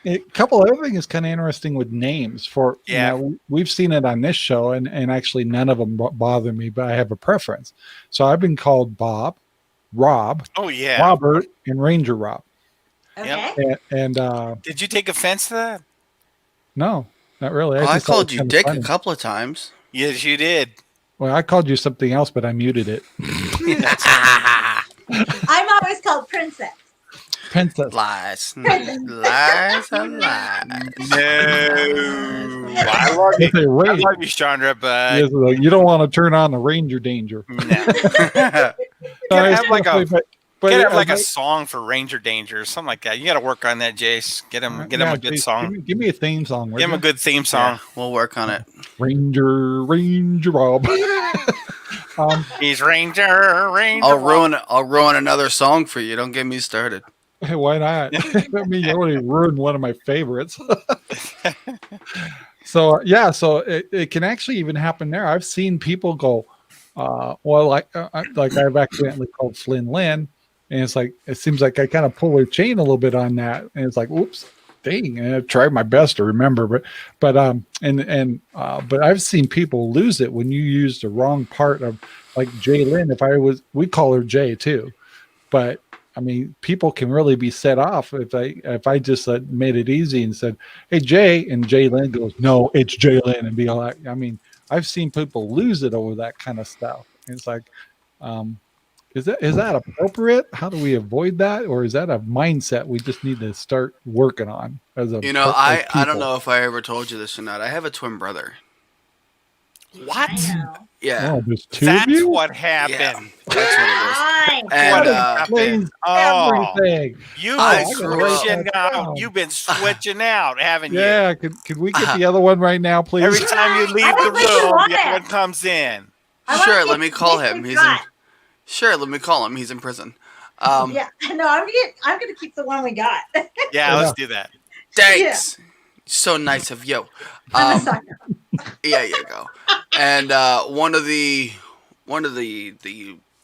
a couple other things kind of interesting with names for Yeah. we've seen it on this show and actually none of them bother me, but I have a preference. So I've been called Bob, Rob, oh yeah. Robert, and Ranger Rob. Okay. And Did you take offense to that? no, not really. Oh, I just thought it called was you kind of Dick a funny. couple of times. Yes, you did. Well, I called you something else, but I muted it. I'm always called princess. Princess. Lies. Princess. Lies and lies. No. I love you. It's a I race. love you, Chandra, but Yes, you don't want to turn on the Ranger Danger. no. No, have like a- but You gotta have like I- a song for Ranger Danger or something like that. You gotta work on that, Jace. Get him a yeah, good Jason, song. Give me a theme song. would Give him a ya? good theme song. Yeah, we'll work on it. Ranger Rob. He's Ranger. I'll ruin another song for you. Don't get me started. Hey, why not? I mean, you already ruined one of my favorites. So it can actually even happen there. I've seen people go, like I've accidentally called Flynn Lynn, and it's like it seems like I kind of pull her chain a little bit on that, and it's like, oops, dang, and I tried my best to remember, but I've seen people lose it when you use the wrong part of like Jay Lynn. We call her Jay too, but I mean, people can really be set off if I just made it easy and said, "Hey Jay," and Jay Lynn goes, "No, it's Jay Lynn," and be like, I mean, I've seen people lose it over that kind of stuff. And it's like, is that appropriate? How do we avoid that, or is that a mindset we just need to start working on as a I don't people? know if I ever told you this or not. I have a twin brother. What? I know. Yeah. Oh, there's two of That's you. what happened. Yeah, that's what it is. Fine. And That explains everything. You've I been grew up- switching out. down. You've been switching out, haven't you? Yeah, could we get the other one right now, please? Every time you leave I the don't think you room, want the other it. one comes in. I wanna Sure, keep let me call him. we've got. Sure, let me call him. He's in prison. Yeah, no, I'm gonna keep the one we got. Yeah, let's do that. Thanks. So nice of you. I'm a sucker. Yeah, you go. And one of the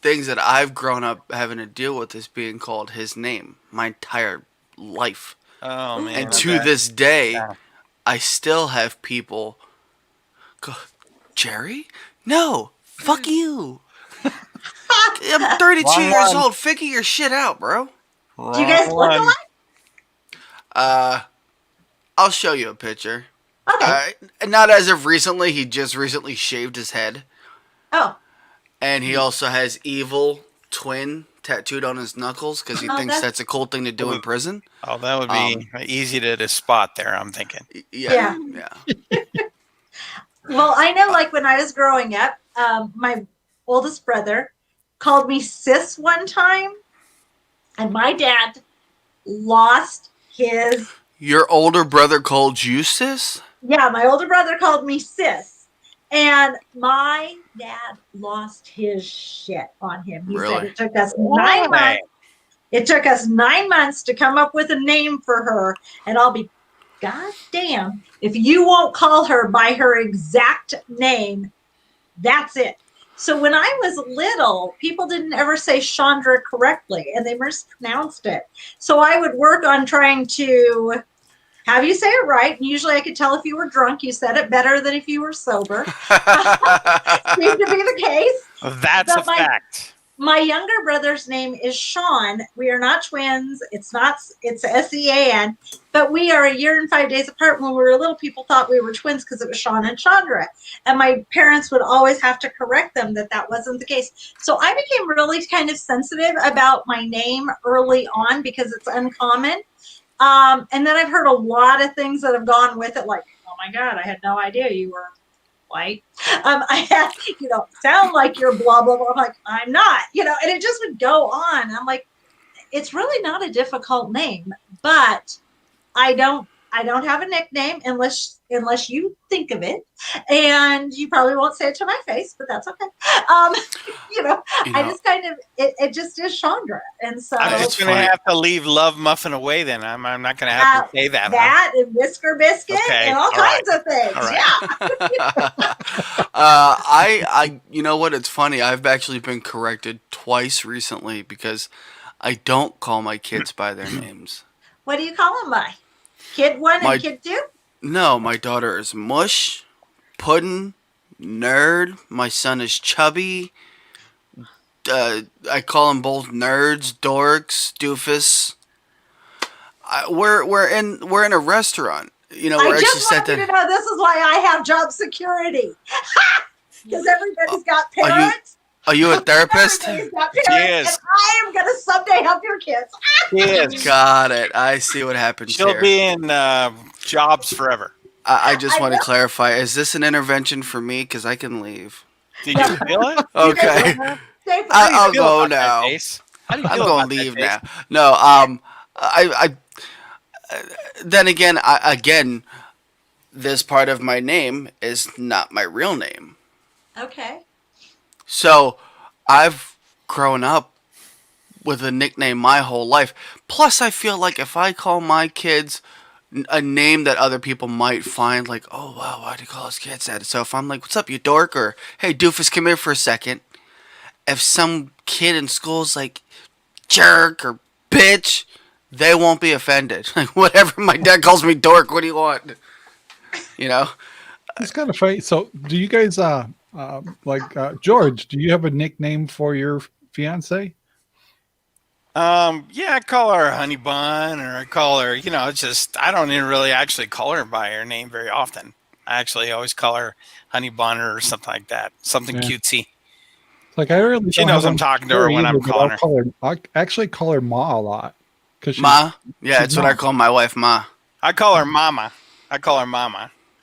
things that I've grown up having to deal with is being called his name my entire life. Oh man. And to this day, Yeah. I still have people go, Jerry? No, fuck you. I'm 32 Wrong years one. old. Figure your shit out, bro. Do you guys look alike? I'll show you a picture. Okay. Not as of recently. He just recently shaved his head. Oh, And he also has evil twin tattooed on his knuckles because he Oh, thinks that's- that's a cool thing to do in prison. Oh, that would be easy to spot there, I'm thinking. Yeah. well, I know. Like when I was growing up, my oldest brother called me sis one time, and my dad lost his Your older brother called you sis? Yeah, my older brother called me sis. And my dad lost his shit on him. He said Really? it took us Why? 9 months. It took us 9 months to come up with a name for her. And I'll be goddamn if you won't call her by her exact name. That's it. So when I was little, people didn't ever say Chandra correctly and they mispronounced it. So I would work on trying to have you say it right. And usually I could tell if you were drunk, you said it better than if you were sober. Seemed to be the case. That's But a fact. My younger brother's name is Sean. We are not twins. It's S-E-A-N. But we are a year and 5 days apart. When we were little, people thought we were twins because it was Sean and Chandra. And my parents would always have to correct them that wasn't the case. So I became really kind of sensitive about my name early on because it's uncommon. And then I've heard a lot of things that have gone with it, like, oh my God, I had no idea you were white. I had, sound like you're blah, blah, blah. I'm like, I'm not, and it just would go on. I'm like, it's really not a difficult name, but I don't have a nickname unless you think of it, and you probably won't say it to my face, but that's okay. I just kind of it just is Chandra, and so I'm just going to have to leave Love Muffin away. Then I'm not going to have to say that. That and Whisker Biscuit and all kinds of things. All right. Yeah. I you know what? It's funny. I've actually been corrected twice recently because I don't call my kids by their names. What do you call them by? Kid 1 and Kid 2? No, my daughter is Mush, Puddin', Nerd. My son is Chubby. I call them both nerds, dorks, doofus. We're in a restaurant. I just want you to know this is why I have job security. Because everybody's got parents. Are you a therapist? Everybody's got parents, and I am going to someday help your kids. Yes. Got it. I see what happens She'll here. be in jobs forever. I just want to clarify. Is this an intervention for me? Because I can leave. Did you feel it? Okay. I'll go now. I'm going to leave now. No, I then again, this part of my name is not my real name. Okay. So I've grown up with a nickname my whole life. Plus, I feel like if I call my kids a name that other people might find like, oh, wow, why'd you call his kids that? So if I'm like, what's up, you dork? Or, hey, doofus, come here for a second. If some kid in school's like, jerk or bitch, they won't be offended. Like, whatever my dad calls me dork, what do you want? It's kind of funny. So do you guys, George, do you have a nickname for your fiance? Yeah, I call her Honey Bun, or I call her, it's just, I don't even really actually call her by her name very often. I actually always call her Honey Bun or something like that. Something cutesy. Like I really She knows I'm talking to her when I'm calling her. I actually call her Ma a lot. Ma? Yeah, it's what I call my wife, Ma. I call her Mama.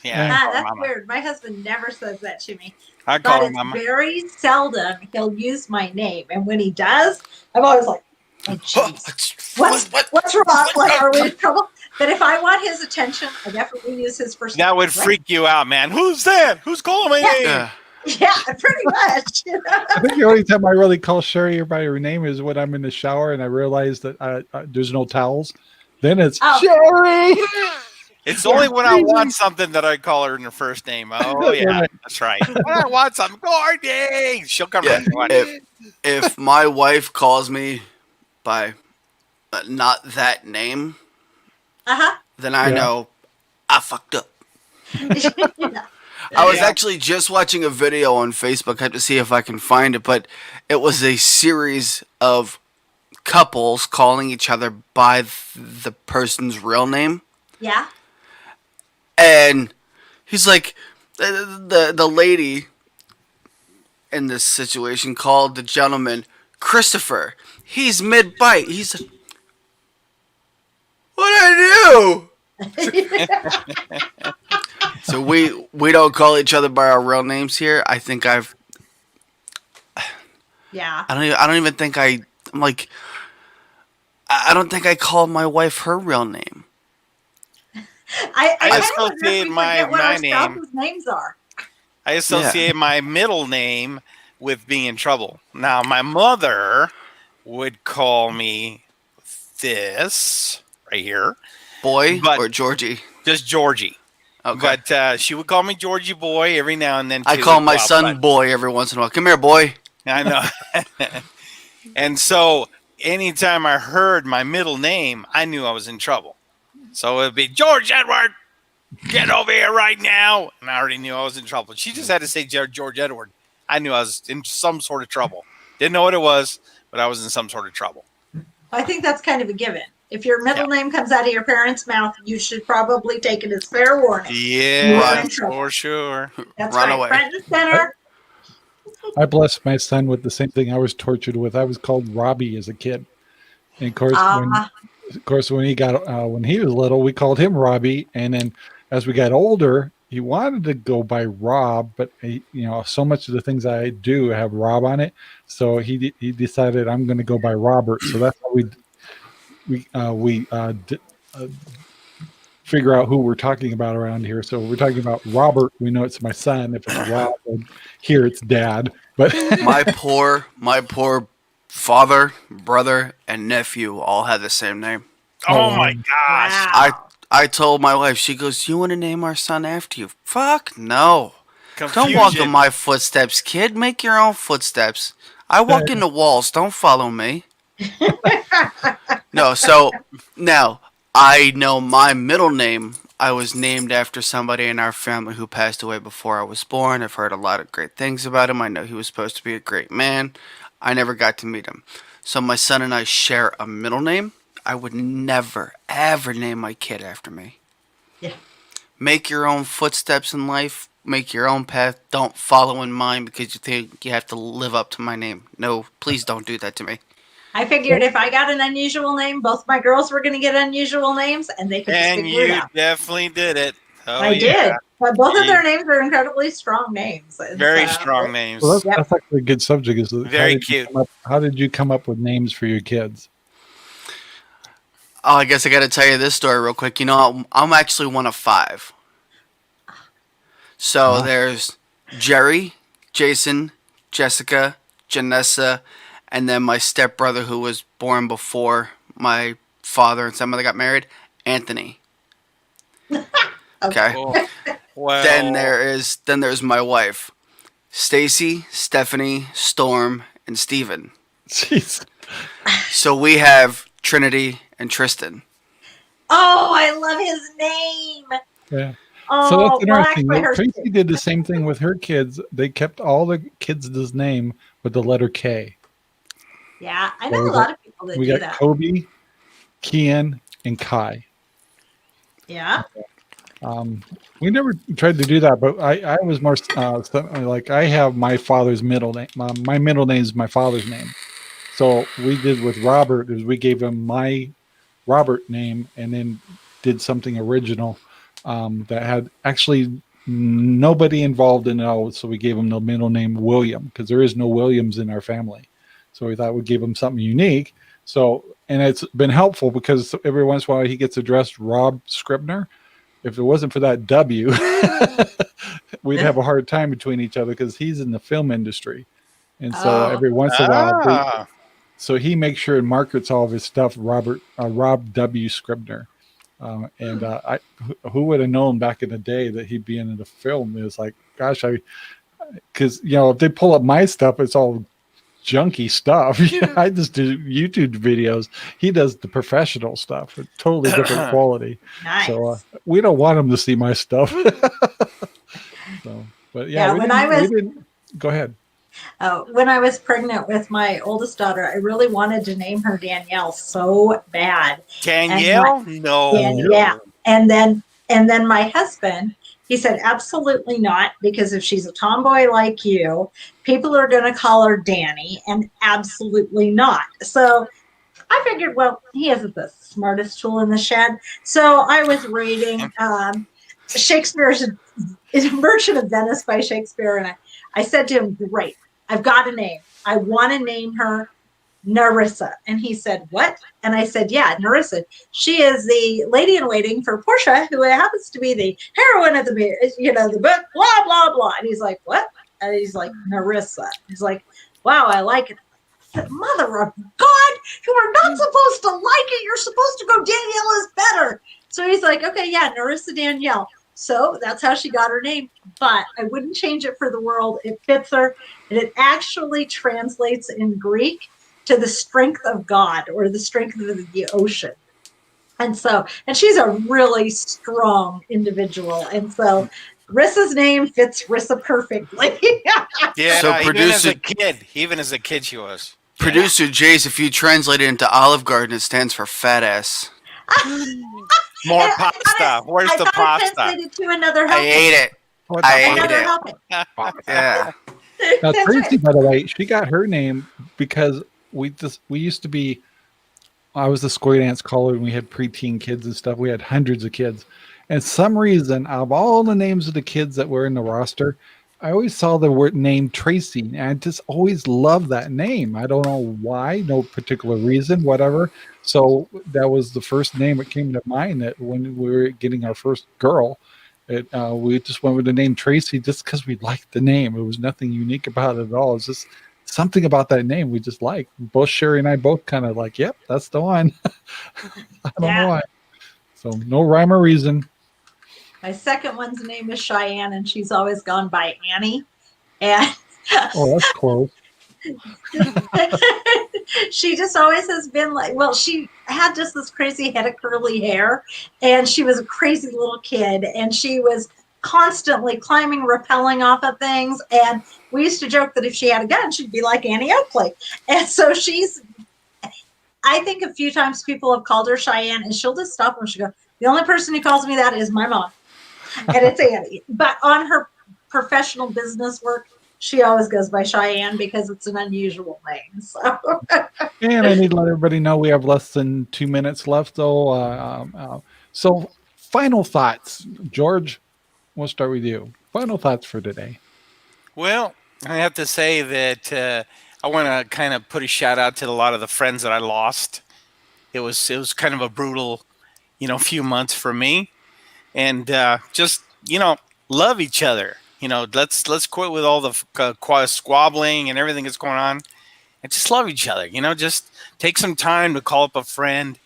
Yeah. That's Mama. Weird. My husband never says that to me. I call her Mama. Very seldom he'll use my name. And when he does, I'm always like, oh, jeez. What's wrong? Like, are we in trouble? But if I want his attention, I definitely use his first name. That would freak you out, man. Who's that? Who's calling my name? Yeah, pretty much. I think the only time I really call Sherry by her name is when I'm in the shower and I realize that there's no towels. Then it's Sherry. It's only when I want something that I call her in her first name. Oh, yeah, that's right. When I want something, Gordy, she'll come right to If my wife calls me by not that name, then I know I fucked up. I was actually just watching a video on Facebook. I have to see if I can find it, but it was a series of couples calling each other by the person's real name. Yeah. And he's like, the lady in this situation called the gentleman Christopher. He's mid-bite. He's like, what'd I do? So we don't call each other by our real names here. I think I've. Yeah. I don't even think I'm like. I don't think I called my wife her real name. I kind of wonder associate if we my forget what our name. spouses' names are. I associate my middle name with being in trouble. Now, my mother would call me this right here, Boy but or Georgie? just Georgie. Okay. But she would call me Georgie Boy every now and then. I too, call as my well, son Boy every once in a while. Come here, boy. but I know. And so anytime I heard my middle name, I knew I was in trouble. So it'd be George Edward, get over here right now. And I already knew I was in trouble. She just had to say George Edward. I knew I was in some sort of trouble. Didn't know what it was, but I was in some sort of trouble. I think that's kind of a given. If your middle name comes out of your parents' mouth, you should probably take it as fair warning. Yeah, for sure. That's Run right. away. Front and center. I blessed my son with the same thing I was tortured with. I was called Robbie as a kid. And of course, when he was little, we called him Robbie. And then as we got older, he wanted to go by Rob, but so much of the things I do have Rob on it. So he decided I'm going to go by Robert. So that's how we figure out who we're talking about around here. So if we're talking about Robert, we know it's my son. If it's Rob, here it's Dad. But my poor father, brother, and nephew all had the same name. Oh my gosh. Wow. I told my wife, she goes, "You want to name our son after you?" Fuck no. Confusion. Don't walk in my footsteps, kid. Make your own footsteps. I walk into walls. Don't follow me. No, so now I know my middle name. I was named after somebody in our family who passed away before I was born. I've heard a lot of great things about him. I know he was supposed to be a great man. I never got to meet him. So my son and I share a middle name. I would never, ever name my kid after me. Yeah. Make your own footsteps in life. Make your own path. Don't follow in mine because you think you have to live up to my name. No, please don't do that to me. I figured if I got an unusual name, both my girls were going to get unusual names, and they could just And figure it you out. definitely did it. Oh, I yeah. did. But both of their names are incredibly strong names. And Very so- strong names. well, that's actually a good subject. Very cute. How did you come up with names for your kids? Oh, I guess I got to tell you this story real quick. I'm actually one of 5. So there's Jerry, Jason, Jessica, Janessa, and then my stepbrother who was born before my father and stepmother got married, Anthony. Okay. Oh, well, Then there's my wife, Stacy, Stephanie, Storm, and Steven. Jeez. So we have Trinity and Tristan. Oh, I love his name. Yeah. Oh, So that's interesting. well, actually, Tracy did the same thing with her kids. They kept all the kids' name with the letter K. yeah, I know a lot of people that We do got that. Kobe, Kian, and Kai. Yeah. We never tried to do that, but I was more like I have my father's middle name. My middle name is my father's name. So we did with Robert is we gave him my Robert name and then did something original that had actually nobody involved in it all. So we gave him the middle name William because there is no Williams in our family. So we thought we'd give him something unique. So, and it's been helpful because every once in a while he gets addressed Rob Scribner. If it wasn't for that W, we'd have a hard time between each other because he's in the film industry. And so every once in a while, so he makes sure and markets all of his stuff, Rob W. Scribner. Who would have known back in the day that he'd be in the film? It was like, gosh, because, if they pull up my stuff, it's all junky stuff. I just do YouTube videos. He does the professional stuff. It's totally different quality. Nice. So we don't want him to see my stuff. So, but yeah, we didn't. Go ahead. When I was pregnant with my oldest daughter, I really wanted to name her Danielle so bad. Danielle? No. Yeah. And then my husband, he said, absolutely not, because if she's a tomboy like you, people are going to call her Danny, and absolutely not. So I figured, well, he isn't the smartest tool in the shed. So I was reading Shakespeare's Merchant of Venice by Shakespeare, and I said to him, great, I've got a name. I want to name her Narissa. And he said, what? And I said, yeah, Narissa. She is the lady in waiting for Portia, who happens to be the heroine of the book, blah, blah, blah. And he's like, what? And he's like, Narissa. He's like, wow, I like it. I said, mother of God, you are not supposed to like it. You're supposed to go, Danielle is better. So he's like, okay, yeah, Narissa Danielle. So that's how she got her name. But I wouldn't change it for the world. It fits her. And it actually translates in Greek to the strength of God or the strength of the ocean. And she's a really strong individual. And so Rissa's name fits Rissa perfectly. Yeah, So even as a kid she was. Producer Jace, if you translate it into Olive Garden, it stands for fat ass. More pasta. Where's the pasta? To another I ate it. Yeah. Now, Tracy, by the way, she got her name because we used to be, I was the square dance caller and we had preteen kids and stuff. We had hundreds of kids. And some reason, out of all the names of the kids that were in the roster, I always saw the word name Tracy. And I just always loved that name. I don't know why, no particular reason, whatever. So that was the first name that came to mind that when we were getting our first girl, we just went with the name Tracy just because we liked the name. It was nothing unique about it at all. It's just something about that name we just like. Both Sherry and I both kind of like, yep, that's the one. I don't know why. So no rhyme or reason. My second one's name is Cheyenne, and she's always gone by Annie. And oh, that's close. She just always has been like, well, she had just this crazy head of curly hair, and she was a crazy little kid, and she was constantly climbing, rappelling off of things. And we used to joke that if she had a gun, she'd be like Annie Oakley. And so I think a few times people have called her Cheyenne, and she'll just stop and she'll go, the only person who calls me that is my mom. And it's Annie. But on her professional business work, she always goes by Cheyenne because it's an unusual name. So. And I need to let everybody know we have less than 2 minutes left, though. So final thoughts. George, we'll start with you. Final thoughts for today. Well, I have to say that I want to kind of put a shout out to a lot of the friends that I lost. It was kind of a brutal, few months for me. And just, love each other. Let's quit with all the squabbling and everything that's going on, and just love each other. Just take some time to call up a friend,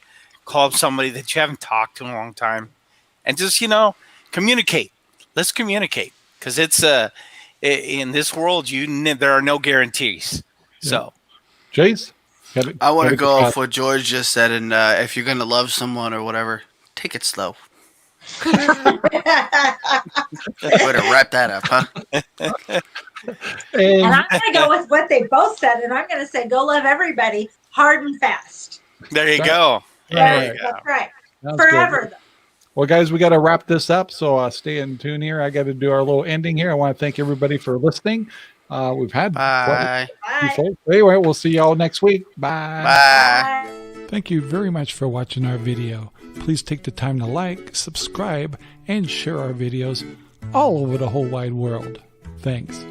call up somebody that you haven't talked to in a long time, and just communicate. Let's communicate, because it's in this world there are no guarantees. Yeah. So, Jace, I want to go off what George just said, and if you're gonna love someone or whatever, take it slow. Way to wrap that up, huh? And I'm going to go with what they both said, and I'm going to say, go love everybody hard and fast. There you go. That's right. Sounds forever. Good. Well, guys, we got to wrap this up, so stay in tune here. I got to do our little ending here. I want to thank everybody for listening. We've had Bye. Anyway, we'll see y'all next week. Bye. Bye. Thank you very much for watching our video. Please take the time to like, subscribe, and share our videos all over the whole wide world. Thanks.